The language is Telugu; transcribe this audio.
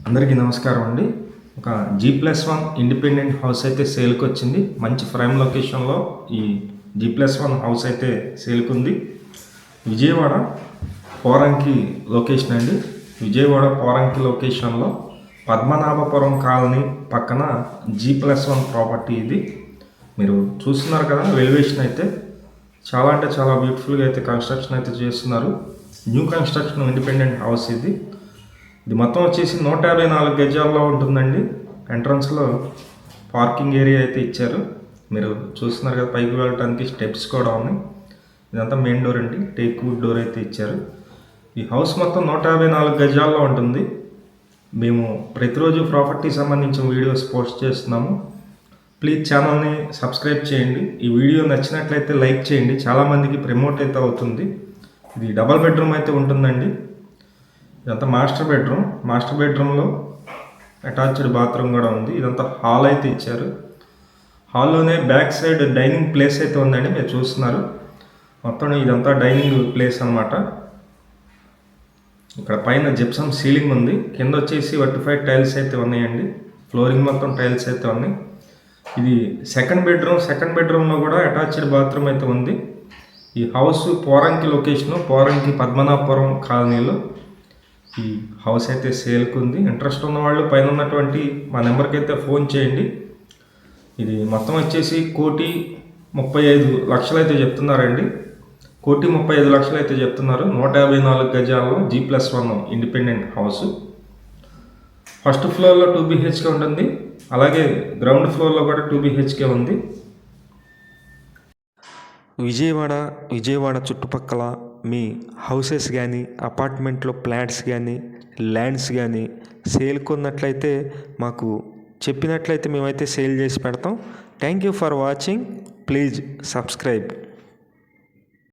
అందరికీ నమస్కారం అండి. ఒక G+1 ఇండిపెండెంట్ హౌస్ అయితే సేల్కి వచ్చింది. మంచి ప్రైమ్ లొకేషన్లో ఈ G+1 హౌస్ అయితే సేల్కి ఉంది. విజయవాడ పోరంకి లొకేషన్ అండి. విజయవాడ పోరంకి లొకేషన్లో పద్మనాభపురం కాలనీ పక్కన G+1 ప్రాపర్టీ ఇది. మీరు చూస్తున్నారు కదా, ఎలివేషన్ అయితే చాలా అంటే చాలా బ్యూటిఫుల్గా అయితే కన్స్ట్రక్షన్ అయితే చేస్తున్నారు. న్యూ కన్స్ట్రక్షన్ ఇండిపెండెంట్ హౌస్ ఇది. ఇది మొత్తం వచ్చేసి 154 గజాల్లో ఉంటుందండి. ఎంట్రన్స్లో పార్కింగ్ ఏరియా అయితే ఇచ్చారు. మీరు చూస్తున్నారు కదా, పైకి వెళ్ళడానికి స్టెప్స్ కూడా ఉన్నాయి. ఇదంతా మెయిన్ డోర్ అండి, టేక్ వుడ్ డోర్ అయితే ఇచ్చారు. ఈ హౌస్ మొత్తం 154 గజాల్లో ఉంటుంది. మేము ప్రతిరోజు ప్రాపర్టీ సంబంధించిన వీడియోస్ పోస్ట్ చేస్తున్నాము. ప్లీజ్ ఛానల్ని సబ్స్క్రైబ్ చేయండి. ఈ వీడియో నచ్చినట్లయితే లైక్ చేయండి. చాలామందికి ప్రమోట్ అయితే అవుతుంది. ఇది డబల్ బెడ్రూమ్ అయితే ఉంటుందండి. ఇదంతా మాస్టర్ బెడ్రూమ్లో అటాచ్డ్ బాత్రూమ్ కూడా ఉంది. ఇదంతా హాల్ అయితే ఇచ్చారు. హాల్లోనే బ్యాక్ సైడ్ డైనింగ్ ప్లేస్ అయితే ఉందండి, మీరు చూస్తున్నారు. మొత్తం ఇదంతా డైనింగ్ ప్లేస్ అనమాట. ఇక్కడ పైన జిప్సమ్ సీలింగ్ ఉంది. కింద వచ్చేసి వర్టిఫైడ్ టైల్స్ అయితే ఉన్నాయండి. ఫ్లోరింగ్ మొత్తం టైల్స్ అయితే ఉన్నాయి. ఇది సెకండ్ బెడ్రూమ్లో కూడా అటాచ్డ్ బాత్రూమ్ అయితే ఉంది. ఈ హౌస్ పోరంకి లొకేషను, పోరంకి పద్మనాభపురం కాలనీలో ఈ హౌస్ అయితే సేల్కి ఉంది. ఇంట్రెస్ట్ ఉన్న వాళ్ళు పైన ఉన్నటువంటి మా నెంబర్కి అయితే ఫోన్ చేయండి. ఇది మొత్తం వచ్చేసి 1,35,00,000 అయితే చెప్తున్నారండి. 1,35,00,000 అయితే చెప్తున్నారు. 154 గజాల్లో G+1 ఇండిపెండెంట్ హౌస్. ఫస్ట్ ఫ్లోర్లో 2 BHK ఉంటుంది. అలాగే గ్రౌండ్ ఫ్లోర్లో కూడా 2 BHK ఉంది. విజయవాడ చుట్టుపక్కల మీ హౌసెస్ కానీ, అపార్ట్మెంట్లో ఫ్లాట్స్ కానీ, ల్యాండ్స్ కానీ సేల్కి ఉన్నట్లయితే మాకు చెప్పినట్లయితే మేమైతే సేల్ చేసి పెడతాం. Thank you for watching. Please subscribe.